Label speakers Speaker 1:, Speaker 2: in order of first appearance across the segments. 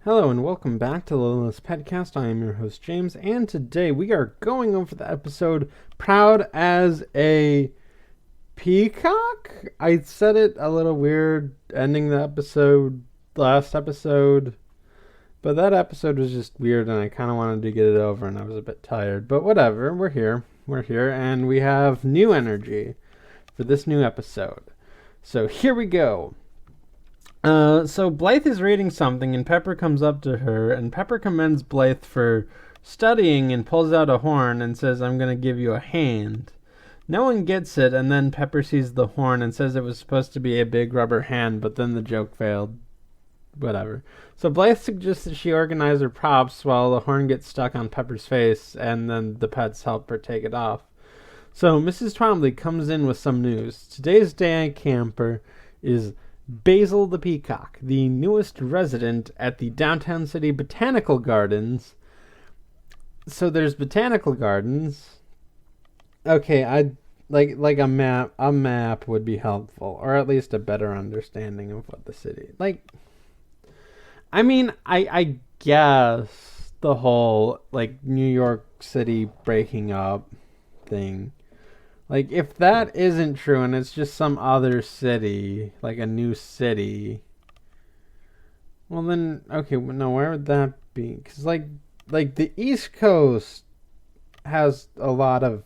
Speaker 1: Hello and welcome back to the Littlest PetCast. I am your host James, and today we are going over the episode Proud as a Peacock? I said it a little weird ending the last episode, but that episode was just weird and I kind of wanted to get it over and I was a bit tired. But whatever, we're here, and we have new energy for this new episode. So here we go. So Blythe is reading something and Pepper comes up to her and Pepper commends Blythe for studying and pulls out a horn and says, "I'm going to give you a hand." No one gets it, and then Pepper sees the horn and says it was supposed to be a big rubber hand, but then the joke failed. Whatever. So Blythe suggests that she organize her props while the horn gets stuck on Pepper's face, and then the pets help her take it off. So Mrs. Twombly comes in with some news. Today's day camper is Basil the Peacock, the newest resident at the Downtown City Botanical Gardens. So there's botanical gardens. Okay, I'd like a map. A map would be helpful, or at least a better understanding of what the city. I guess the whole New York City breaking up thing. If that isn't true and it's just some other city, like a new city, well then, okay, no, where would that be? Because, the East Coast has a lot of...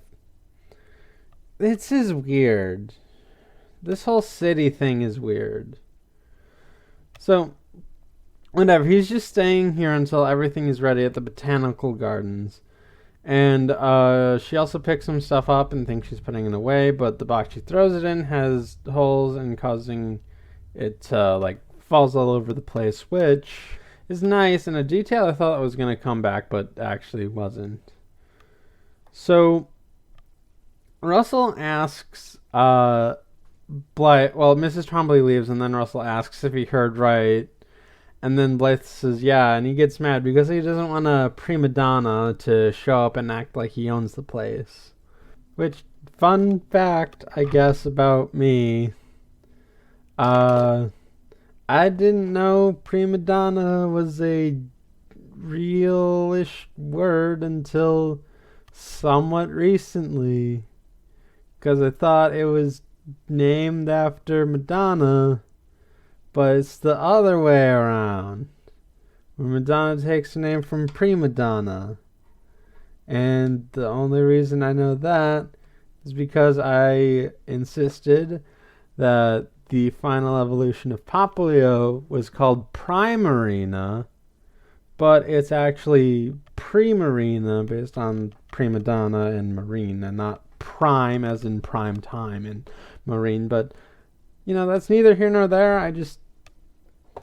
Speaker 1: This is weird. This whole city thing is weird. So, whatever, he's just staying here until everything is ready at the Botanical Gardens. And she also picks some stuff up and thinks she's putting it away, but the box she throws it in has holes and causing it to falls all over the place, which is nice and a detail I thought was going to come back, but actually wasn't. So Russell asks Blythe, Mrs. Trombley leaves, and then Russell asks if he heard right. And then Blythe says, yeah, and he gets mad because he doesn't want a prima donna to show up and act like he owns the place. Which, fun fact, I guess, about me. I didn't know prima donna was a real-ish word until somewhat recently. Because I thought it was named after Madonna. But it's the other way around, where Madonna takes her name from prima donna. And the only reason I know that is because I insisted that the final evolution of Poplio was called Primarina, but it's actually Primarina based on prima donna and marine, and not prime as in prime time and marine, but that's neither here nor there. I just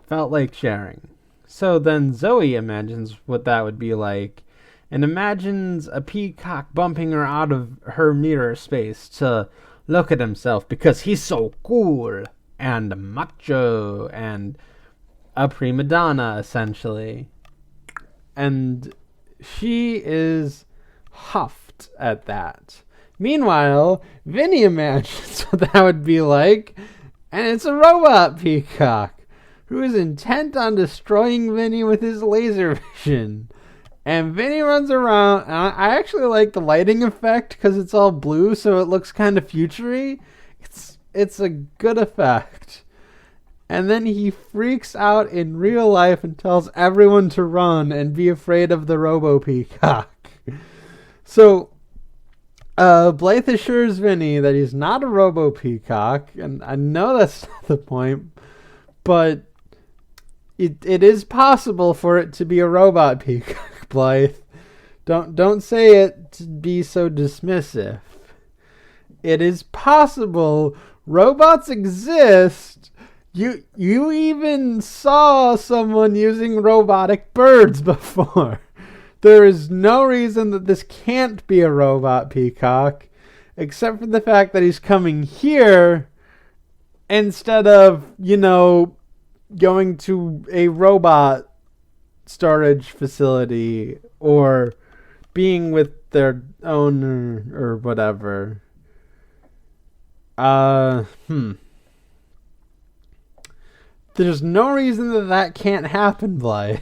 Speaker 1: felt like sharing. So then Zoe imagines what that would be like, and imagines a peacock bumping her out of her mirror space to look at himself because he's so cool and macho and a prima donna, essentially. And she is huffed at that. Meanwhile, Vinny imagines what that would be like, and it's a robot peacock who is intent on destroying Vinny with his laser vision. And Vinny runs around, and I actually like the lighting effect because it's all blue, so it looks kind of futury. It's a good effect. And then he freaks out in real life and tells everyone to run and be afraid of the robo-peacock. So Blythe assures Vinny that he's not a robo-peacock, and I know that's not the point, but it is possible for it to be a robot peacock, Blythe. Don't say it to be so dismissive. It is possible. Robots exist. You even saw someone using robotic birds before. There is no reason that this can't be a robot peacock, except for the fact that he's coming here instead of, going to a robot storage facility or being with their owner or whatever. There's no reason that can't happen, Blythe.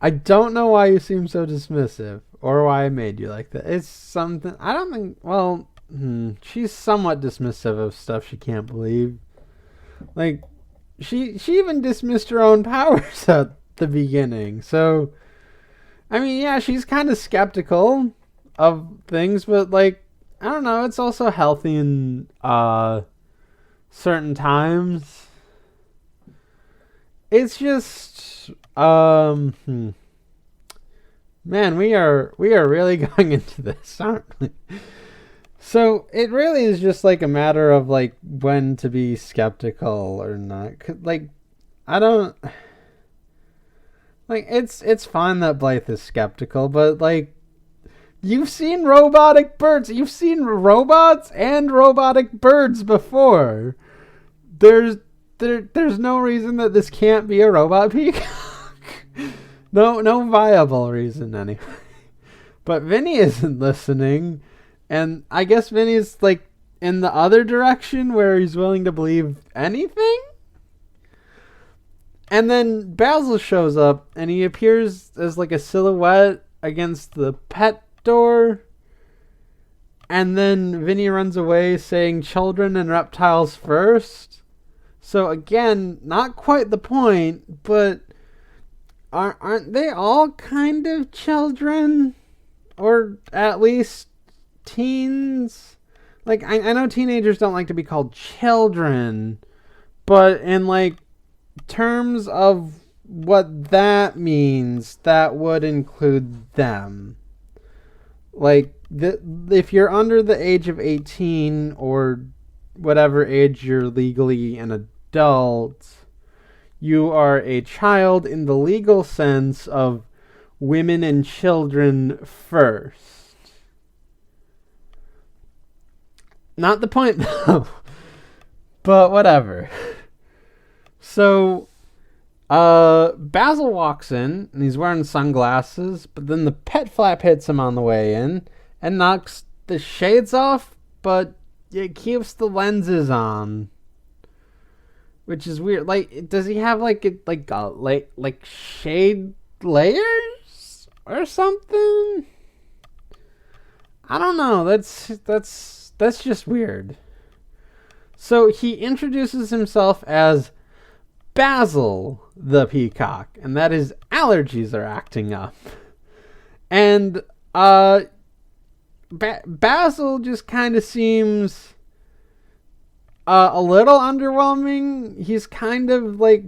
Speaker 1: I don't know why you seem so dismissive or why I made you like that. It's something I don't think. Well, she's somewhat dismissive of stuff she can't believe. Like she even dismissed her own powers at the beginning. So I mean, yeah, she's kind of skeptical of things, but like I don't know. It's also healthy in certain times. It's just man, we are really going into this, aren't we? So it really is just like a matter of like when to be skeptical or not. Like I don't like it's fine that Blythe is skeptical, but like you've seen robotic birds, you've seen robots and robotic birds before. There's no reason that this can't be a robot peacock. No viable reason anyway. But Vinny isn't listening, and I guess Vinny's like in the other direction where he's willing to believe anything. And then Basil shows up, and he appears as like a silhouette against the pet door. And then Vinny runs away saying children and reptiles first. So again, not quite the point, but aren't they all kind of children? Or at least teens? Like, I know teenagers don't like to be called children, but in like terms of what that means, that would include them. Like, if you're under the age of 18 or whatever age you're legally an adult, you are a child in the legal sense of women and children first. Not the point, though. But whatever. So, Basil walks in, and he's wearing sunglasses, but then the pet flap hits him on the way in, and knocks the shades off, but it keeps the lenses on. Which is weird. Like, does he have like shade layers or something? I don't know. That's just weird. So he introduces himself as Basil the peacock, and that his allergies are acting up. And Basil just kind of seems a little underwhelming. He's kind of like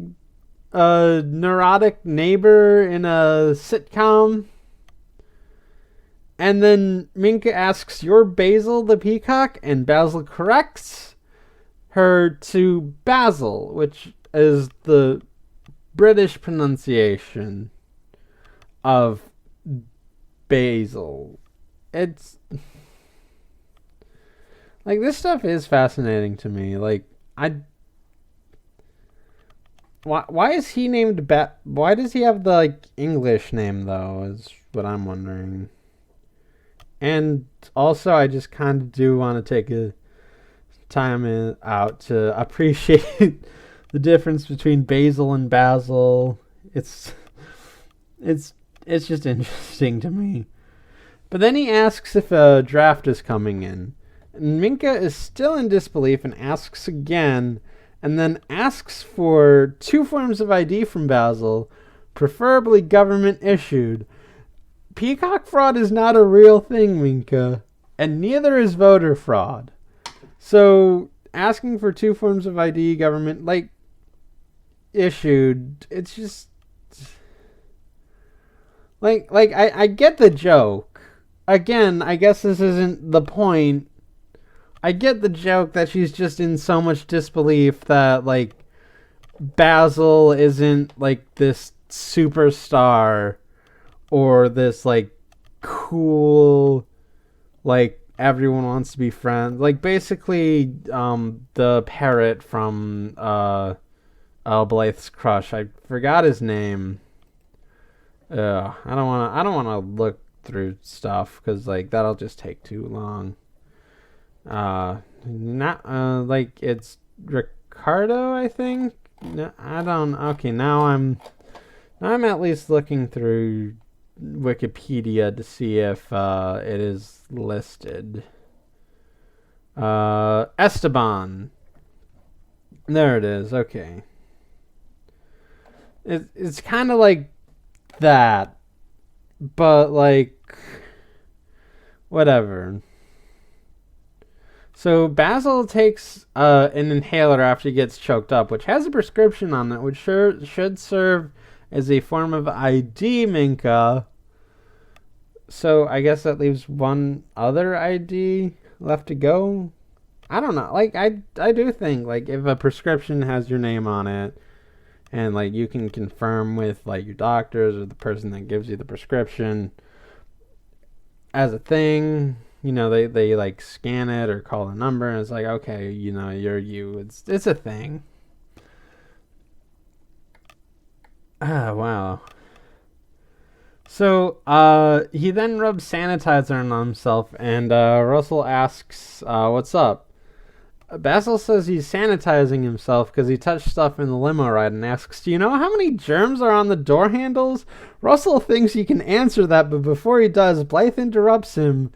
Speaker 1: a neurotic neighbor in a sitcom. And then Minka asks, "You're Basil the peacock?" And Basil corrects her to Basil, which is the British pronunciation of Basil. It's like, this stuff is fascinating to me. Like, why is he named why does he have the like English name though, is what I'm wondering. And also I just kind of do want to take a time out to appreciate the difference between Basil and Basil. It's just interesting to me. But then he asks if a draft is coming in. And Minka is still in disbelief and asks again, and then asks for 2 forms of ID from Basil, preferably government issued. Peacock fraud is not a real thing, Minka, and neither is voter fraud. So asking for 2 forms of ID, government like issued, it's just like I get the joke. Again, I guess this isn't the point. I get the joke that she's just in so much disbelief that like Basil isn't like this superstar or this like cool, like everyone wants to be friends. Like basically the parrot from Blythe's crush. I forgot his name. I don't want to look through stuff because like that'll just take too long. Not like it's Ricardo, I think. No, I don't. Okay, now I'm I'm at least looking through Wikipedia to see if it is listed. Esteban. There it is. Okay. It's kind of like that, but like whatever. So Basil takes an inhaler after he gets choked up, which has a prescription on it, which should serve as a form of ID, Minka. So I guess that leaves one other ID left to go. I don't know. Like I do think like if a prescription has your name on it, and like you can confirm with like your doctors or the person that gives you the prescription as a thing, you know, they like scan it or call a number and it's like, okay, you know, you're you. It's a thing. Ah, wow. So he then rubs sanitizer on himself and Russell asks, what's up? Basil says he's sanitizing himself because he touched stuff in the limo ride and asks, do you know how many germs are on the door handles? Russell thinks he can answer that, but before he does, Blythe interrupts him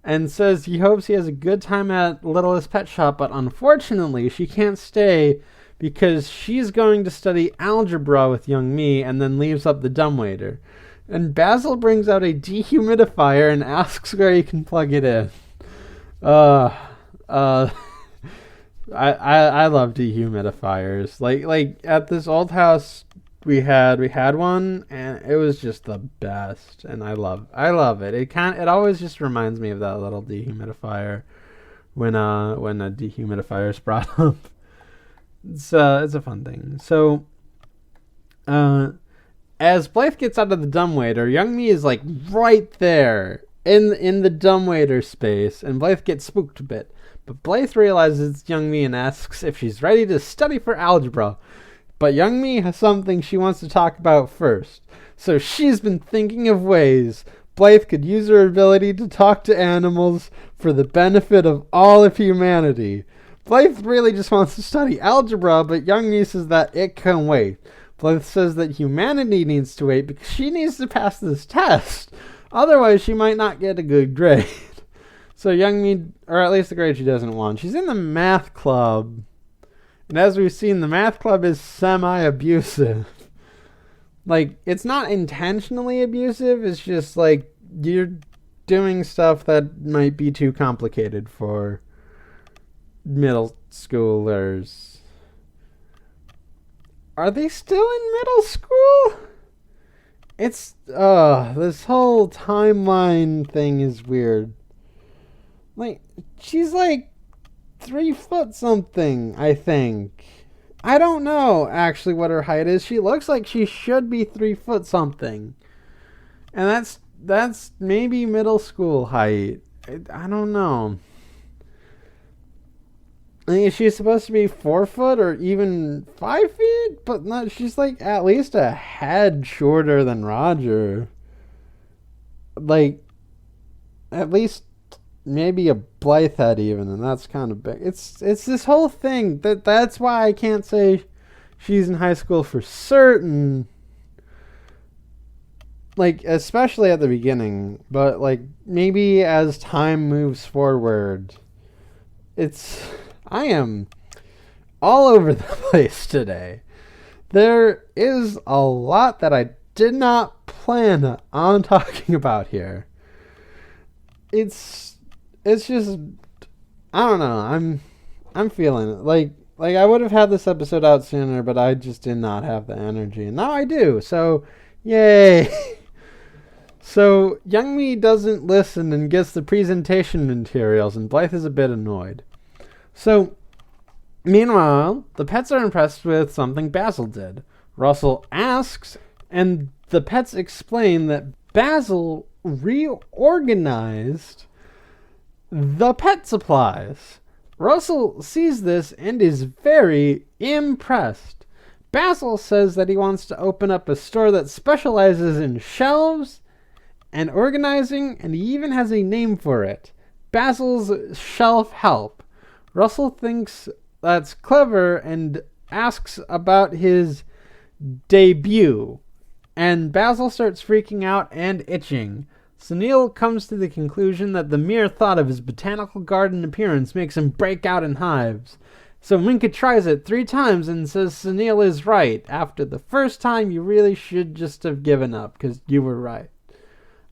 Speaker 1: and says he hopes he has a good time at Littlest Pet Shop, but unfortunately she can't stay because she's going to study algebra with Youngmee and then leaves up the dumbwaiter. And Basil brings out a dehumidifier and asks where he can plug it in. I love dehumidifiers. Like at this old house we had one and it was just the best, and I love it. It always just reminds me of that little dehumidifier when a dehumidifier is brought up. It's a fun thing. So as Blythe gets out of the dumbwaiter, Youngmee is like right there in the dumbwaiter space, and Blythe gets spooked a bit. But Blythe realizes it's Youngmee and asks if she's ready to study for algebra. But Youngmee has something she wants to talk about first. So she's been thinking of ways Blythe could use her ability to talk to animals for the benefit of all of humanity. Blythe really just wants to study algebra, but Youngmee says that it can wait. Blythe says that humanity needs to wait because she needs to pass this test. Otherwise, she might not get a good grade. So Youngmee, or at least the grade she doesn't want, she's in the math club. And as we've seen, the math club is semi-abusive. Like, it's not intentionally abusive, it's just like you're doing stuff that might be too complicated for middle schoolers. Are they still in middle school? It's, this whole timeline thing is weird. Like, she's like 3 foot something, I think. I don't know actually what her height is. She looks like she should be 3 foot something. And that's maybe middle school height. I don't know. I mean, she's supposed to be 4 foot or even 5 feet, but not. She's like at least a head shorter than Roger. Like, at least maybe a Blythe head even, and that's kind of big. It's this whole thing that's why I can't say she's in high school for certain. Like, especially at the beginning, but like maybe as time moves forward, I am all over the place today. There is a lot that I did not plan on talking about here. It's just, I don't know. I'm feeling it. Like I would have had this episode out sooner, but I just did not have the energy, and now I do. So, yay! So Youngmee doesn't listen and gets the presentation materials, and Blythe is a bit annoyed. So, meanwhile, the pets are impressed with something Basil did. Russell asks, and the pets explain that Basil reorganized the pet supplies. Russell sees this and is very impressed. Basil says that he wants to open up a store that specializes in shelves and organizing, and he even has a name for it. Basil's Shelf Help. Russell thinks that's clever and asks about his debut. and Basil starts freaking out and itching. Sunil comes to the conclusion that the mere thought of his botanical garden appearance makes him break out in hives. So Minka tries it 3 times and says Sunil is right. After the first time, you really should just have given up, because you were right.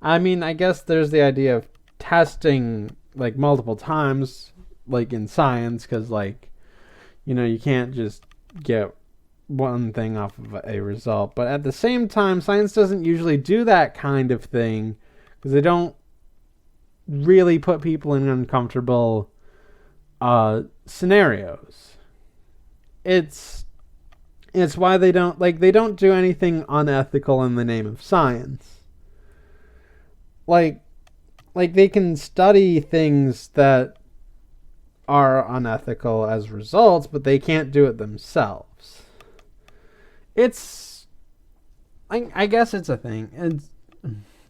Speaker 1: I mean, I guess there's the idea of testing, like, multiple times, like, in science, because, like, you can't just get one thing off of a result. But at the same time, science doesn't usually do that kind of thing, because they don't really put people in uncomfortable scenarios. It's why they don't do anything unethical in the name of science. Like they can study things that are unethical as results, but they can't do it themselves. I guess it's a thing.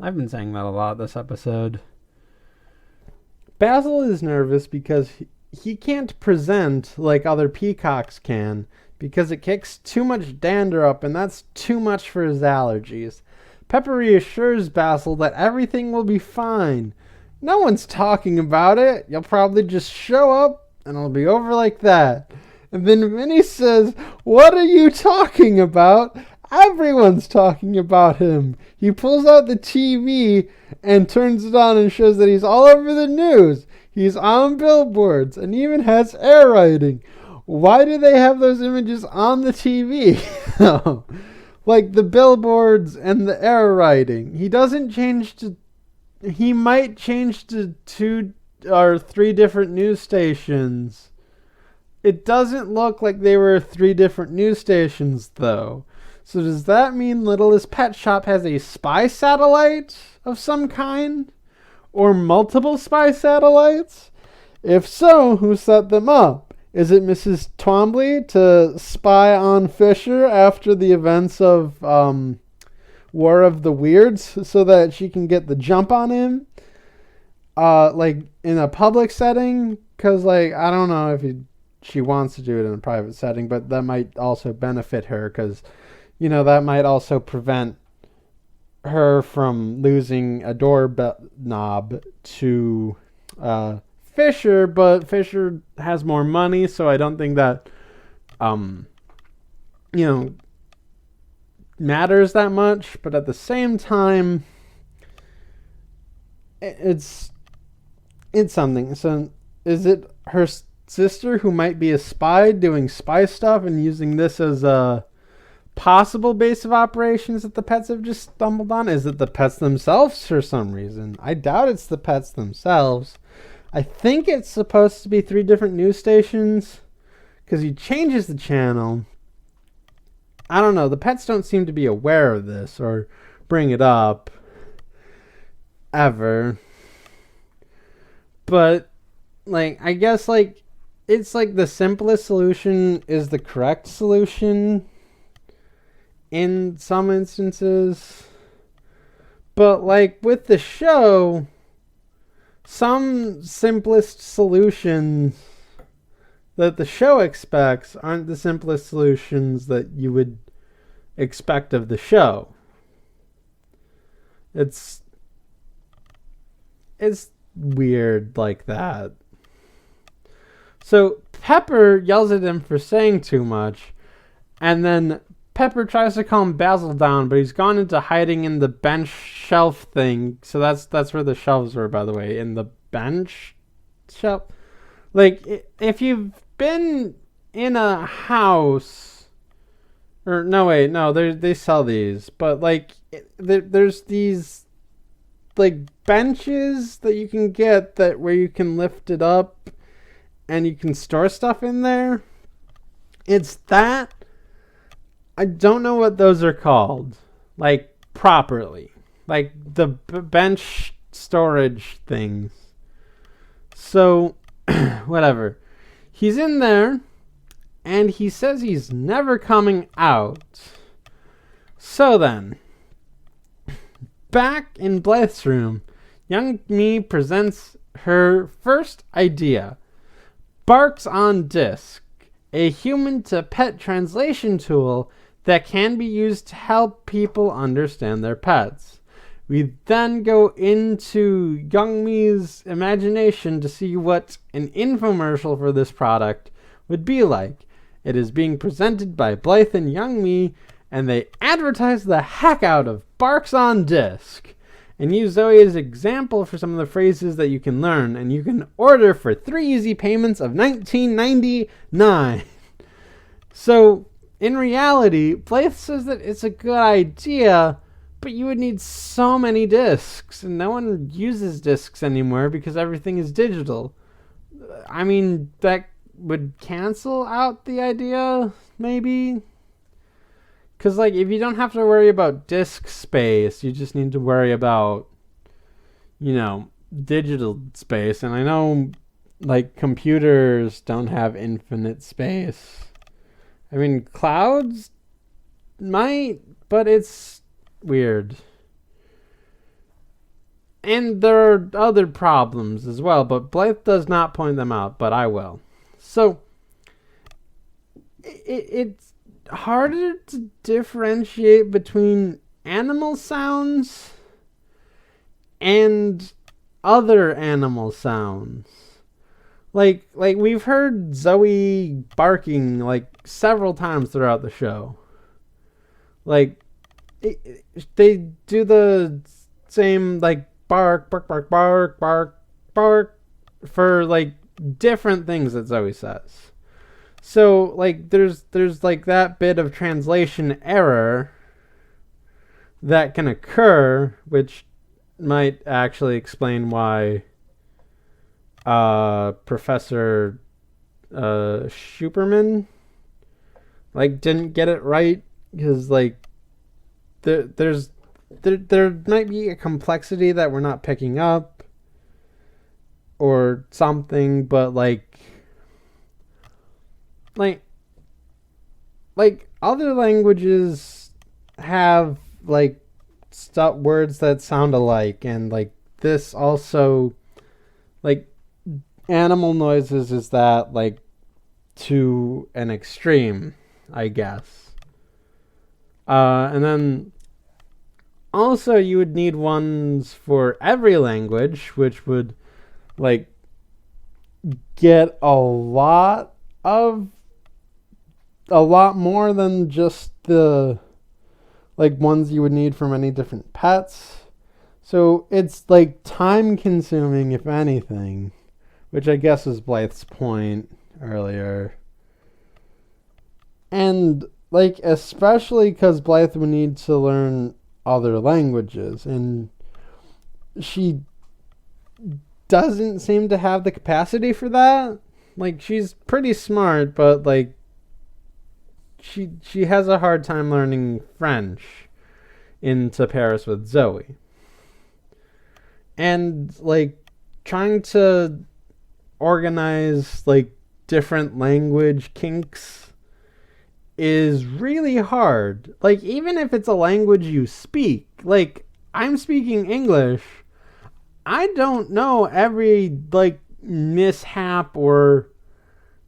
Speaker 1: I've been saying that a lot this episode. Basil is nervous because he can't present like other peacocks can, because it kicks too much dander up, and that's too much for his allergies. Pepper reassures Basil that everything will be fine. No one's talking about it. You'll probably just show up, and it'll be over like that. And then Minnie says, "What are you talking about? Everyone's talking about him." He pulls out the TV and turns it on and shows that he's all over the news. He's on billboards and even has air writing. Why do they have those images on the TV? Like the billboards and the air writing. He might change to 2 or 3 different news stations. It doesn't look like they were 3 different news stations, though. So does that mean Littlest Pet Shop has a spy satellite of some kind? Or multiple spy satellites? If so, who set them up? Is it Mrs. Twombly to spy on Fisher after the events of War of the Weirds so that she can get the jump on him? Like in a public setting? Because, like, I don't know if she wants to do it in a private setting, but that might also benefit her because, that might also prevent her from losing a doorknob to Fisher, but Fisher has more money, so I don't think that matters that much. But at the same time, it's something. So is it her sister who might be a spy doing spy stuff and using this as a possible base of operations that the pets have just stumbled on? Is it the pets themselves for some reason? I doubt it's the pets themselves. I think it's supposed to be 3 different news stations because he changes the channel. I don't know. The pets don't seem to be aware of this or bring it up ever. But, I guess, it's the simplest solution is the correct solution in some instances. But, with the show, some simplest solutions that the show expects aren't the simplest solutions that you would expect of the show. It's weird like that. So Pepper yells at him for saying too much, and then Pepper tries to calm Basil down, but he's gone into hiding in the bench shelf thing. So that's where the shelves were, by the way, in the bench shelf. If you've been in a house, or no, wait, no, they sell these, but there's these benches that you can get that where you can lift it up and you can store stuff in there. It's that. I don't know what those are called, properly. The bench storage things. So, whatever. He's in there, and he says he's never coming out. So then, back in Blythe's room, Youngmee presents her first idea. Barks on Disc, a human-to-pet translation tool that can be used to help people understand their pets. We then go into Youngmee's imagination to see what an infomercial for this product would be like. It is being presented by Blythe and Youngmee, and they advertise the heck out of Barks on Disc and use Zoe as an example for some of the phrases that you can learn, and you can order for 3 easy payments of $19.99. So, in reality, Blythe says that it's a good idea, but you would need so many discs, and no one uses discs anymore because everything is digital. I mean, that would cancel out the idea, maybe? Because, like, if you don't have to worry about disk space, you just need to worry about, digital space. And I know, like, computers don't have infinite space. I mean, clouds might, but it's weird. And there are other problems as well, but Blythe does not point them out, but I will. So, it's harder to differentiate between animal sounds and other animal sounds. Like we've heard Zoe barking like several times throughout the show. Like they do the same like bark, bark, bark, bark, bark, bark for like different things that Zoe says. So like there's like that bit of translation error that can occur, which might actually explain why Professor Schuperman like didn't get it right, because like there might be a complexity that we're not picking up or something, but like other languages have like words that sound alike, and like this also, like animal noises is that like to an extreme, I guess. And then also you would need ones for every language, which would like get a lot more than just the like ones you would need for many different pets. So it's like time consuming, if anything, which I guess is Blythe's point earlier. And like especially because Blythe would need to learn other languages, and she doesn't seem to have the capacity for that. Like she's pretty smart, but like she has a hard time learning French into Paris with Zoe. And like trying to organize like different language kinks is really hard. Like even if it's a language you speak, like I'm speaking English, I don't know every like mishap or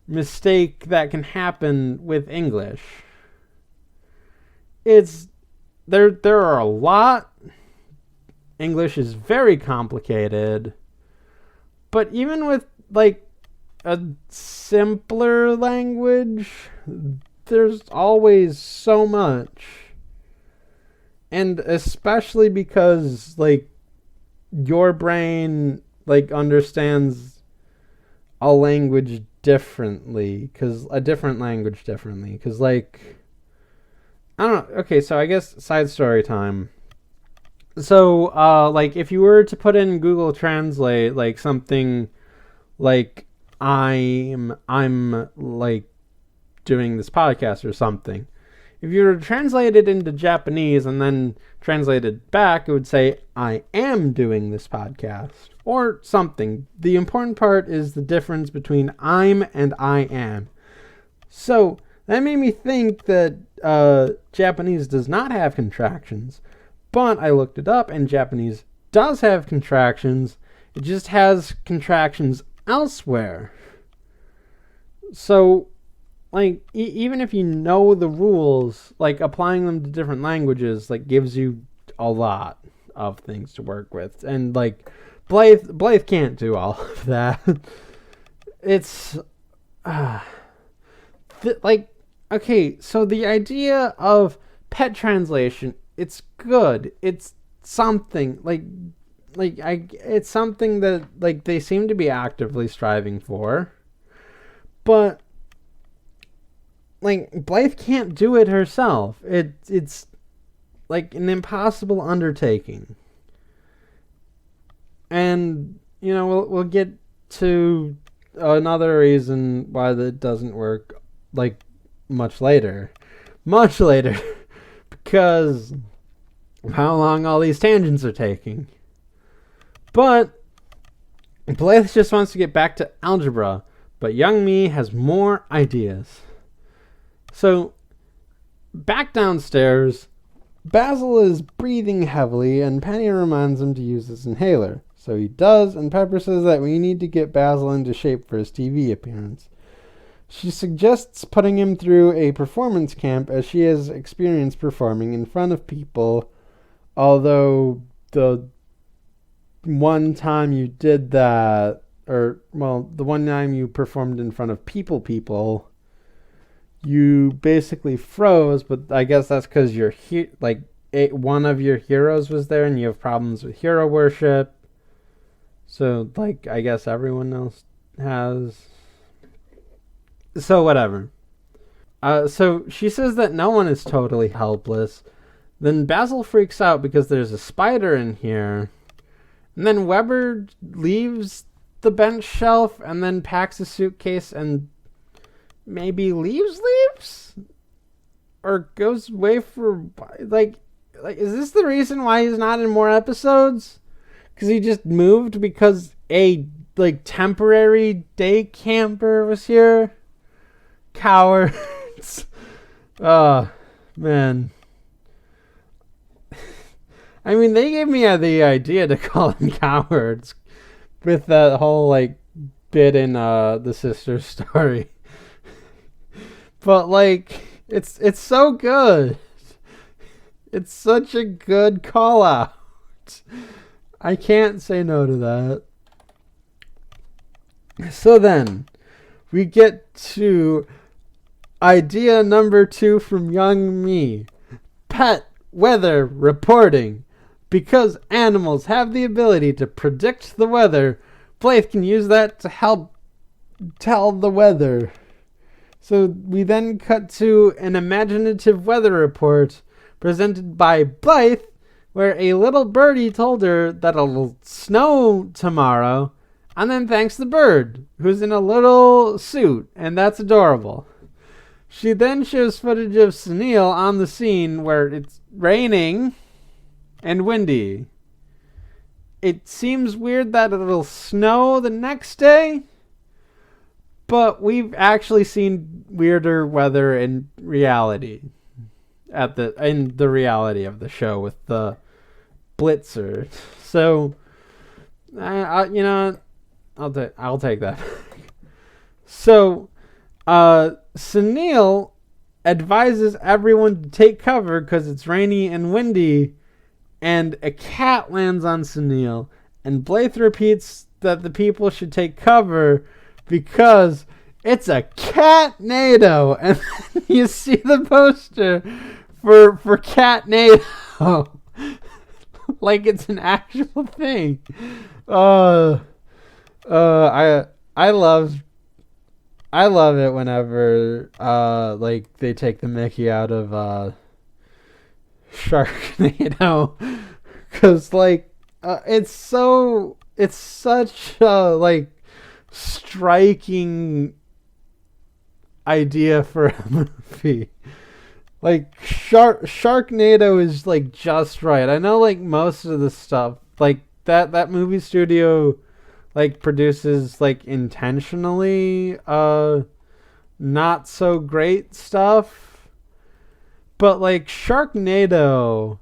Speaker 1: mistake that can happen with English. It's there are a lot. English is very complicated. But even with like a simpler language, there's always so much. And especially because like your brain like understands a language differently, a different language differently, because like I don't know. Okay, so I guess side story time. So like if you were to put in Google Translate like something like I'm like doing this podcast or something, if you were to translate it into Japanese and then translate it back, it would say I am doing this podcast or something. The important part is the difference between I'm and I am. So that made me think that Japanese does not have contractions, but I looked it up and Japanese does have contractions. It just has contractions elsewhere. So like even if you know the rules, like applying them to different languages like gives you a lot of things to work with. And like Blythe can't do all of that. It's like, okay, so the idea of pet translation, it's good. It's something it's something that like they seem to be actively striving for. But like Blythe can't do it herself. It's like an impossible undertaking. And we'll get to another reason why that doesn't work like much later. Because of how long all these tangents are taking. But Blythe just wants to get back to algebra, but Youngmee has more ideas. So back downstairs, Basil is breathing heavily and Penny reminds him to use his inhaler. So he does, and Pepper says that we need to get Basil into shape for his TV appearance. She suggests putting him through a performance camp as she has experience performing in front of people, although the one time you did that, the one time you performed in front of people, you basically froze, but I guess that's because one of your heroes was there and you have problems with hero worship. So, like, I guess everyone else has. So, whatever. So, she says that no one is totally helpless. Then Basil freaks out because there's a spider in here. And then Weber leaves the bench shelf and then packs a suitcase and maybe leaves? Or goes away for, like, is this the reason why he's not in more episodes? Because he just moved because a, temporary day camper was here? Cowards. Oh, man. I mean, they gave me the idea to call them cowards with that whole, bit in the sister story. But, it's so good. It's such a good call out. I can't say no to that. So then, we get to idea number 2 from Youngmee. Pet weather reporting. Because animals have the ability to predict the weather, Blythe can use that to help tell the weather. So we then cut to an imaginative weather report presented by Blythe, where a little birdie told her that it'll snow tomorrow, and then thanks the bird, who's in a little suit, and that's adorable. She then shows footage of Sunil on the scene where it's raining and windy. It seems weird that it'll snow the next day, but we've actually seen weirder weather in reality. In the reality of the show with the Blitzer. So, I'll take that. So, Sunil advises everyone to take cover because it's rainy and windy, and a cat lands on Sunil, and Blythe repeats that the people should take cover because it's a cat-nado, and you see the poster for cat-nado. Like it's an actual thing. I love it whenever they take the Mickey out of Sharknado, because it's such a striking idea for a movie. Sharknado is just right. I know most of the stuff that movie studio produces intentionally not so great stuff, but Sharknado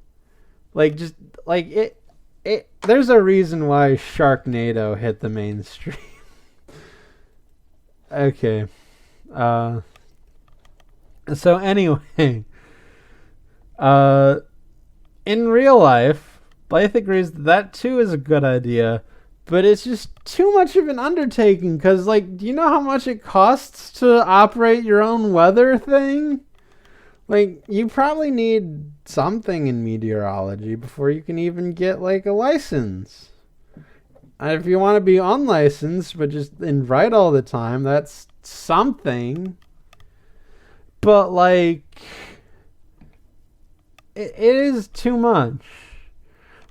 Speaker 1: it there's a reason why Sharknado hit the mainstream. Okay. So anyway, uh, in real life, Blythe agrees that too is a good idea, but it's just too much of an undertaking because, like, do you know how much it costs to operate your own weather thing? Like, you probably need something in meteorology before you can even get, like, a license. And if you want to be unlicensed, but just write all the time, that's something. But, like, it is too much.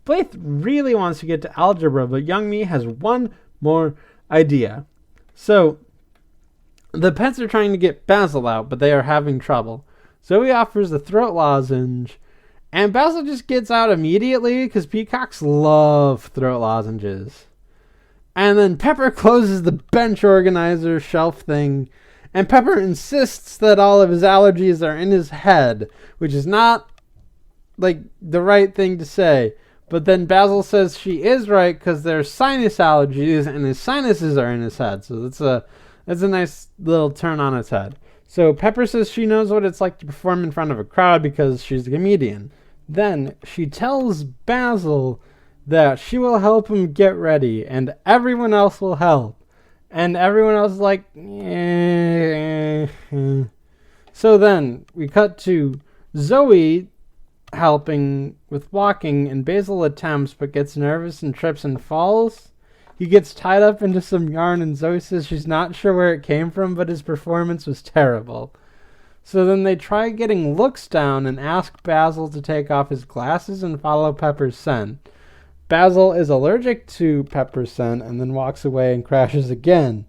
Speaker 1: Blythe really wants to get to algebra, but Youngmee has one more idea. So, the pets are trying to get Basil out, but they are having trouble. Zoe offers the throat lozenge, and Basil just gets out immediately because peacocks love throat lozenges. And then Pepper closes the bench organizer shelf thing, and Pepper insists that all of his allergies are in his head, which is not, like, the right thing to say. But then Basil says she is right because there's sinus allergies and his sinuses are in his head. So that's a nice little turn on its head. So Pepper says she knows what it's like to perform in front of a crowd because she's a comedian. Then she tells Basil that she will help him get ready and everyone else will help. And everyone else is like, eh. So then we cut to Zoe helping with walking, and Basil attempts but gets nervous and trips and falls. He gets tied up into some yarn, and Zoe says she's not sure where it came from, but his performance was terrible. So then they try getting looks down and ask Basil to take off his glasses and follow Pepper's scent. Basil is allergic to Pepper's scent and then walks away and crashes again.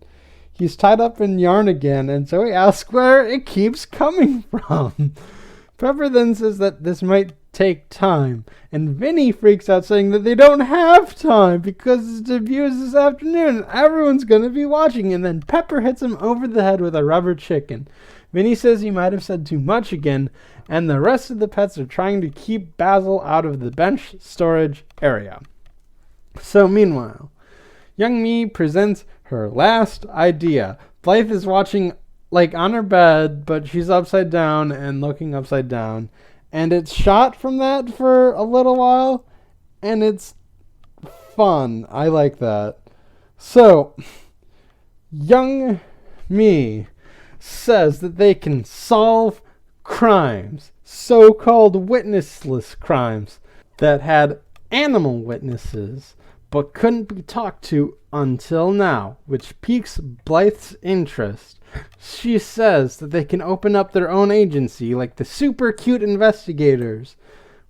Speaker 1: He's tied up in yarn again, and Zoe asks where it keeps coming from. Pepper then says that this might take time, and Vinny freaks out saying that they don't have time because his debut is this afternoon and everyone's going to be watching, and then Pepper hits him over the head with a rubber chicken. Vinny says he might have said too much again, and the rest of the pets are trying to keep Basil out of the bench storage area. So meanwhile, Youngmee presents her last idea. Blythe is watching, like, on her bed, but she's upside down and looking upside down. And it's shot from that for a little while, and it's fun. I like that. So, Youngmee says that they can solve crimes, so-called witnessless crimes, that had animal witnesses, but couldn't be talked to until now, which piques Blythe's interest. She says that they can open up their own agency, like the super cute investigators,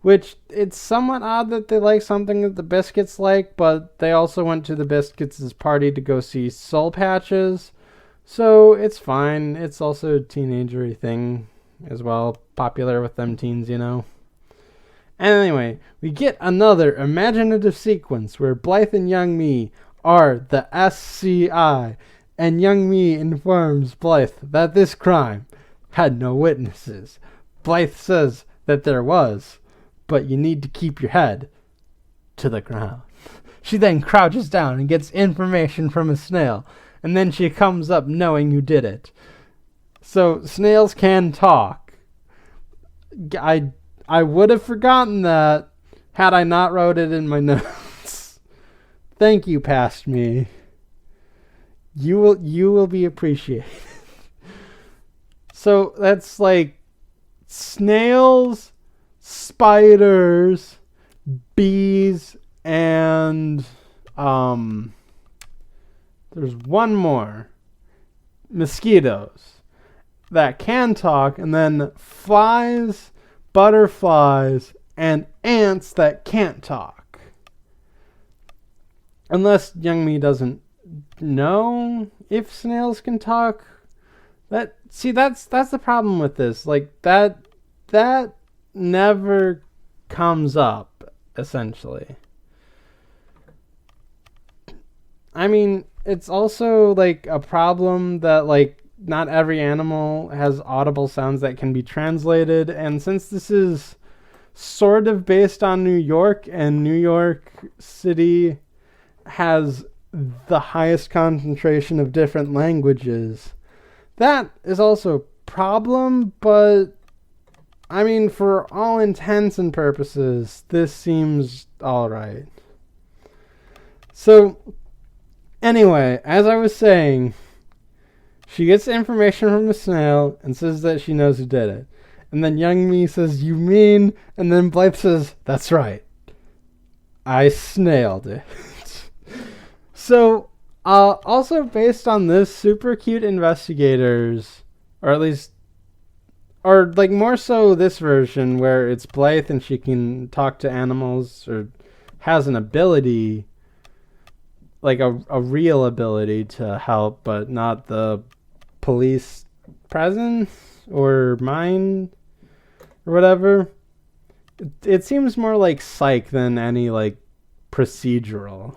Speaker 1: which it's somewhat odd that they like something that the Biscuits like, but they also went to the Biscuits' party to go see Soul Patches, so it's fine. It's also a teenager-y thing as well, popular with them teens, you know. Anyway, we get another imaginative sequence where Blythe and Youngmee are the SCI, and Youngmee informs Blythe that this crime had no witnesses. Blythe says that there was, but you need to keep your head to the ground. She then crouches down and gets information from a snail, and then she comes up knowing who did it. So snails can talk. I would have forgotten that had I not wrote it in my notes. Thank you, past me. You will be appreciated. So that's like snails, spiders, bees, and there's one more. Mosquitoes that can talk, and then flies, butterflies, and ants that can't talk. Unless Youngmee doesn't know if snails can talk. That's the problem with this. Like that never comes up, essentially. I mean, it's also like a problem that like not every animal has audible sounds that can be translated, and since this is sort of based on New York, and New York City has the highest concentration of different languages, that is also problem, but I mean, for all intents and purposes, this seems alright. So, anyway, as I was saying, she gets the information from the snail and says that she knows who did it. And then Youngmee says, "You mean?" And then Blythe says, "That's right. I snailed it." So, also based on this, super cute investigators, or at least, or like more so this version where it's Blythe and she can talk to animals or has an ability, like a real ability to help, but not the police presence or mind or whatever. It seems more like Psych than any like procedural.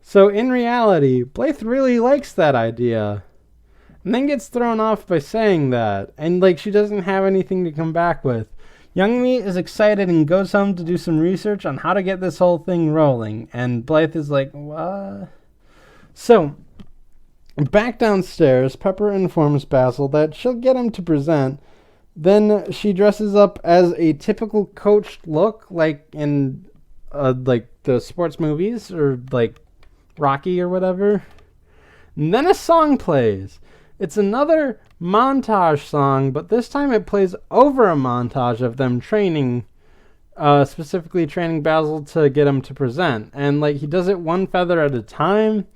Speaker 1: So in reality, Blythe really likes that idea, and then gets thrown off by saying that, and like she doesn't have anything to come back with. Youngmee is excited and goes home to do some research on how to get this whole thing rolling, and Blythe is like, "What?" So, back downstairs, Pepper informs Basil that she'll get him to present. Then she dresses up as a typical coached look, like in like the sports movies, or like Rocky or whatever. And then a song plays. It's another montage song, but this time it plays over a montage of them training, specifically training Basil to get him to present. And like he does it one feather at a time,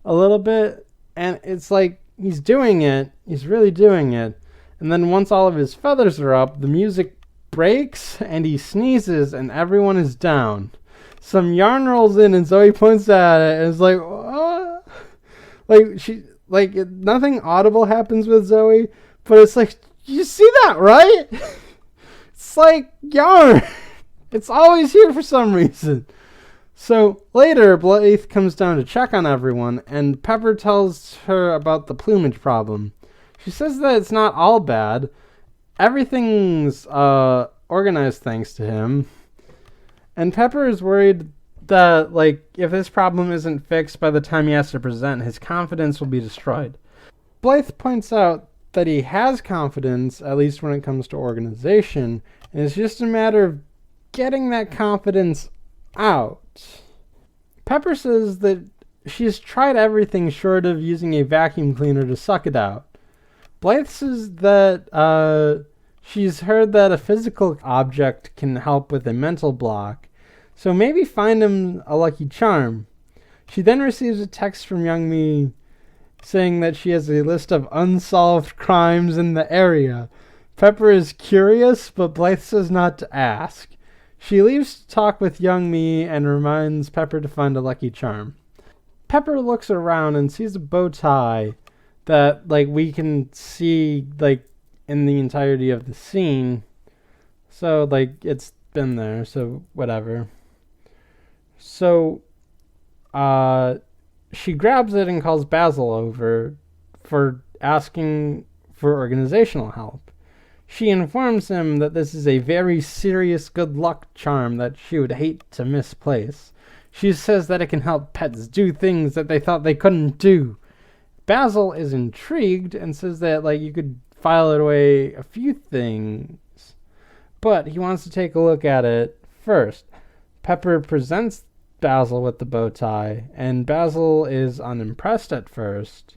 Speaker 1: a little bit, and it's like he's doing it, he's really doing it. And then once all of his feathers are up, the music breaks and he sneezes and everyone is down. Some yarn rolls in and Zoe points at it and is like, "What?" Nothing audible happens with Zoe, but it's like, "You see that, right?" It's like yarn. It's always here for some reason. So later, Blythe comes down to check on everyone, and Pepper tells her about the plumage problem. She says that it's not all bad. Everything's organized thanks to him. And Pepper is worried that, like, if this problem isn't fixed by the time he has to present, his confidence will be destroyed. Blythe points out that he has confidence, at least when it comes to organization, and it's just a matter of getting that confidence out. Pepper says that she's tried everything short of using a vacuum cleaner to suck it out. Blythe says that she's heard that a physical object can help with a mental block, so maybe find him a lucky charm. She then receives a text from Youngmee saying that she has a list of unsolved crimes in the area. Pepper is curious, but Blythe says not to ask. She leaves to talk with Youngmee and reminds Pepper to find a lucky charm. Pepper looks around and sees a bow tie that, like, we can see, like, in the entirety of the scene. So, like, it's been there, so whatever. So, she grabs it and calls Basil over for asking for organizational help. She informs him that this is a very serious good luck charm that she would hate to misplace. She says that it can help pets do things that they thought they couldn't do. Basil is intrigued and says that, like, you could file it away a few things, but he wants to take a look at it first. Pepper presents Basil with the bow tie, and Basil is unimpressed at first,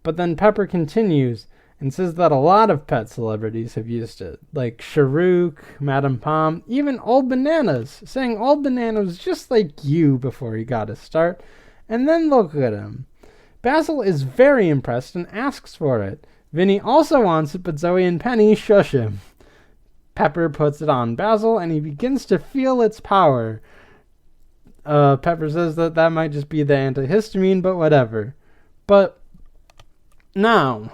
Speaker 1: but then Pepper continues and says that a lot of pet celebrities have used it, like Sharook, Madame Pom, even Old Bananas, saying Old Banana was just like you before he got his start, and then look at him. Basil is very impressed and asks for it. Vinny also wants it, but Zoe and Penny shush him. Pepper puts it on Basil, and he begins to feel its power. Pepper says that might just be the antihistamine, but whatever. But now,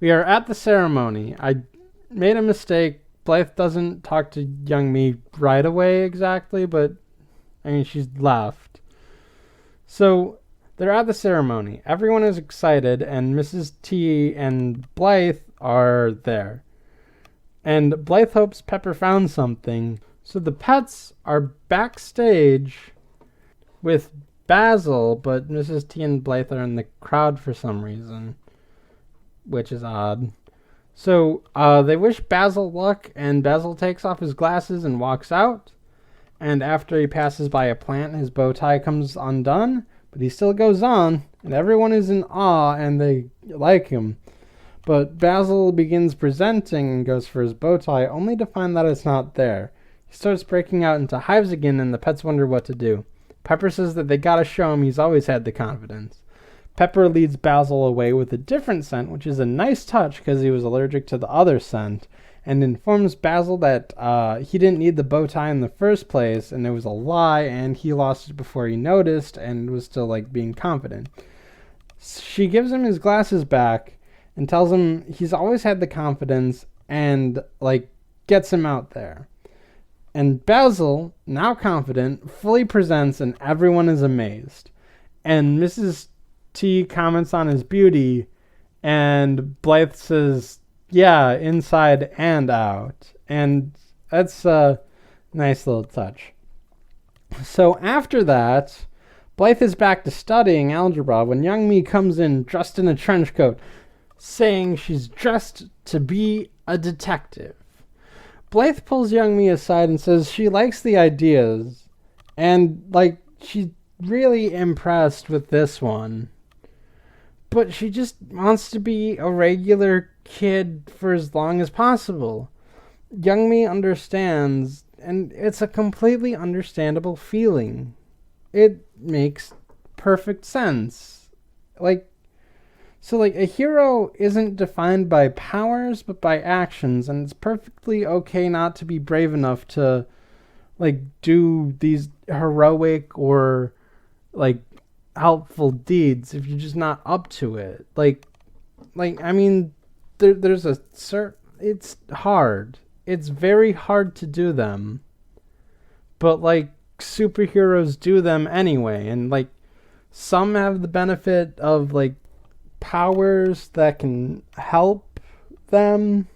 Speaker 1: we are at the ceremony. I made a mistake. Blythe doesn't talk to Youngmee right away exactly, but, I mean, she's left. So, they're at the ceremony. Everyone is excited, and Mrs. T and Blythe are there. And Blythe hopes Pepper found something. So the pets are backstage with Basil, but Mrs. T and Blythe are in the crowd for some reason. which is odd. So they wish Basil luck, and Basil takes off his glasses and walks out. And after he passes by a plant, his bow tie comes undone, but he still goes on, and everyone is in awe, and they like him. But Basil begins presenting and goes for his bow tie, only to find that it's not there. He starts breaking out into hives again, and the pets wonder what to do. Pepper says that they gotta show him he's always had the confidence. Pepper leads Basil away with a different scent, which is a nice touch because he was allergic to the other scent, and informs Basil that he didn't need the bow tie in the first place, and it was a lie, and he lost it before he noticed, and was still, like, being confident. She gives him his glasses back, and tells him he's always had the confidence, and, like, gets him out there. And Basil, now confident, fully presents, and everyone is amazed. And Mrs. T comments on his beauty, and Blythe says, yeah, inside and out. And that's a nice little touch. So after that, Blythe is back to studying algebra when Youngmee comes in dressed in a trench coat, saying she's dressed to be a detective. Blythe pulls Youngmee aside and says she likes the ideas, and, like, she's really impressed with this one. But she just wants to be a regular kid for as long as possible. Youngmee understands, and it's a completely understandable feeling. It makes perfect sense. So a hero isn't defined by powers, but by actions, and it's perfectly okay not to be brave enough to, like, do these heroic or, like, helpful deeds if you're just not up to it. I mean, there's a certain... It's hard. It's very hard to do them. But, like, superheroes do them anyway, and, like, some have the benefit of, like, powers that can help them,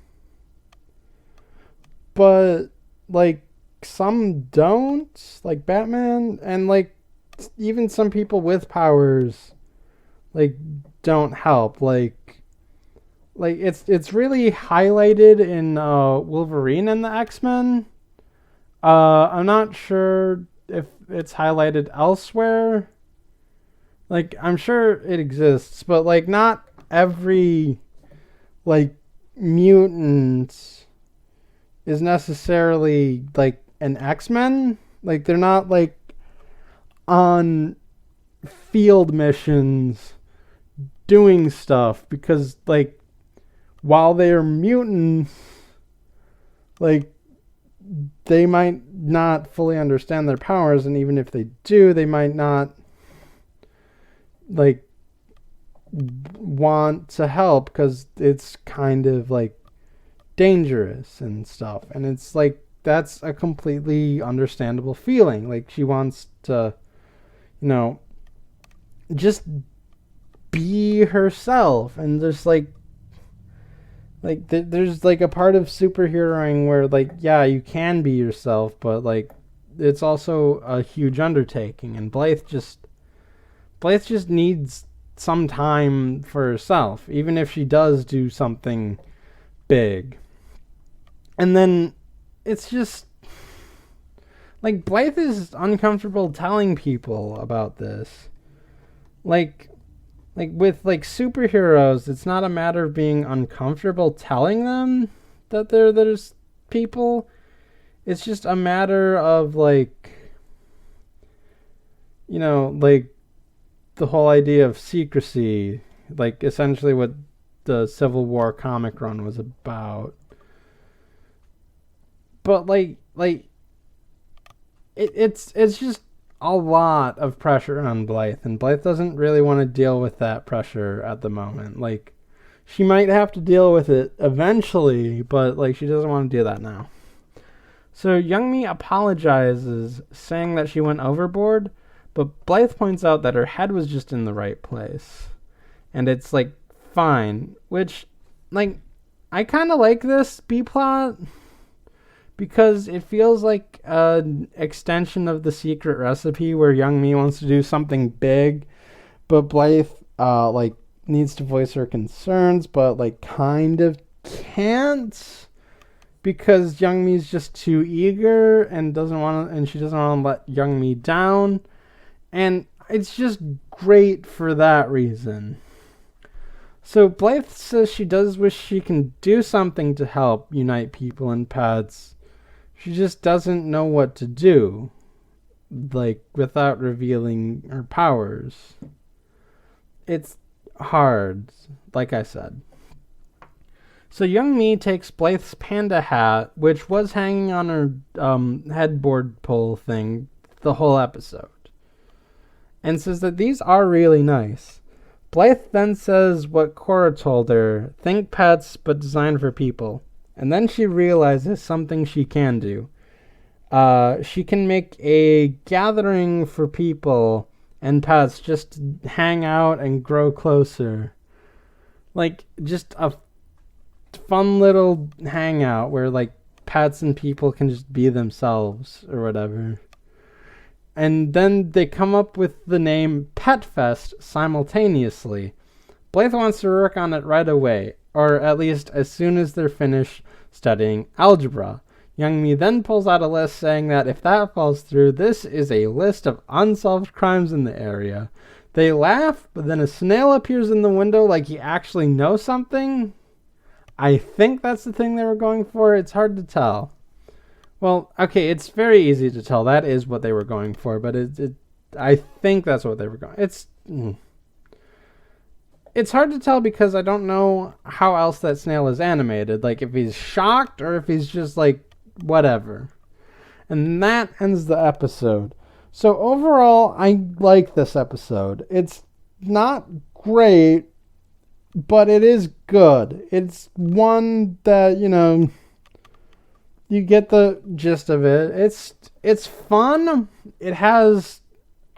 Speaker 1: but, like, some don't, like Batman, and, like, even some people with powers, like, don't help. Like it's really highlighted in Wolverine and the X-Men. I'm not sure if it's highlighted elsewhere. Like, I'm sure it exists, but, like, not every, like, mutant is necessarily, like, an X-Men. Like, they're not, like, on field missions doing stuff, because, like, while they're mutants, like, they might not fully understand their powers, and even if they do, they might not, like, want to help because it's kind of, like, dangerous and stuff. And it's like, that's a completely understandable feeling. Like, she wants to, you know, just be herself, and just, like there's, like, a part of superheroing where, like, yeah, you can be yourself, but, like, it's also a huge undertaking, and Blythe just needs some time for herself, even if she does do something big. And then it's just, like, Blythe is uncomfortable telling people about this. Like with, like, superheroes, it's not a matter of being uncomfortable telling them that there's people. It's just a matter of, like, you know, like, the whole idea of secrecy, like, essentially what the Civil War comic run was about. But, it's just a lot of pressure on Blythe, and Blythe doesn't really want to deal with that pressure at the moment. Like, she might have to deal with it eventually, but, like, she doesn't want to do that now. So Youngmee apologizes, saying that she went overboard, but Blythe points out that her head was just in the right place. And it's, like, fine. Which, like, I kind of like this B-plot, because it feels like an extension of the secret recipe where Youngmee wants to do something big, but Blythe, like, needs to voice her concerns, but like kind of can't because Youngmee's just too eager and she doesn't want to let Youngmee down. And it's just great for that reason. So Blythe says she does wish she can do something to help unite people and pets. She just doesn't know what to do, like without revealing her powers. It's hard, like I said. So Youngmee takes Blythe's panda hat, which was hanging on her headboard pole thing the whole episode, and says that these are really nice. Blythe then says what Cora told her, think pets but designed for people. And then she realizes something she can do. She can make a gathering for people and pets just to hang out and grow closer. Like, just a fun little hangout where, like, pets and people can just be themselves or whatever. And then they come up with the name Pet Fest simultaneously. Blythe wants to work on it right away, or at least as soon as they're finished studying algebra. Youngmee then pulls out a list saying that if that falls through, this is a list of unsolved crimes in the area. They laugh, but then a snail appears in the window like he actually knows something. I think that's the thing they were going for. It's hard to tell. Well, okay, it's very easy to tell. That is what they were going for, but I think that's what they were going. It's hard to tell because I don't know how else that snail is animated. Like, if he's shocked or if he's just, like, whatever. And that ends the episode. So, overall, I like this episode. It's not great, but it is good. It's one that, you get the gist of it. It's fun. It has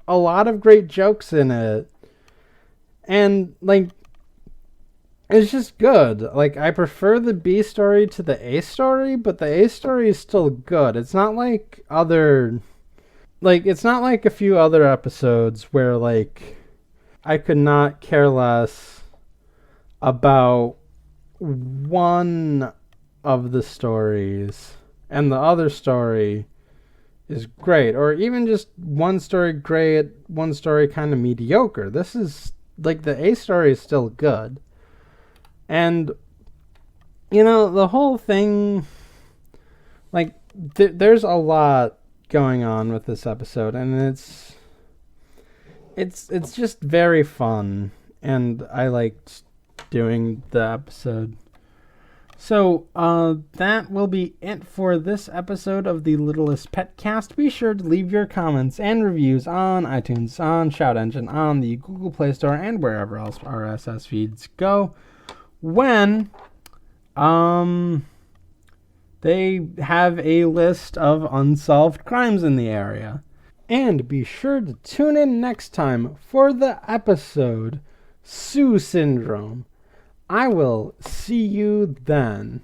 Speaker 1: a lot of great jokes in it. And, like, it's just good. Like, I prefer the B story to the A story, but the A story is still good. It's not like it's not like a few other episodes where, like, I could not care less about one of the stories and the other story is great, or even just one story great, one story kind of mediocre. This is like the A story is still good, and the whole thing, like there's a lot going on with this episode, and it's just very fun, and I liked doing the episode. So, that will be it for this episode of the Littlest PetCast. Be sure to leave your comments and reviews on iTunes, on Shout Engine, on the Google Play Store, and wherever else RSS feeds go when, they have a list of unsolved crimes in the area. And be sure to tune in next time for the episode Sue Syndrome. I will see you then.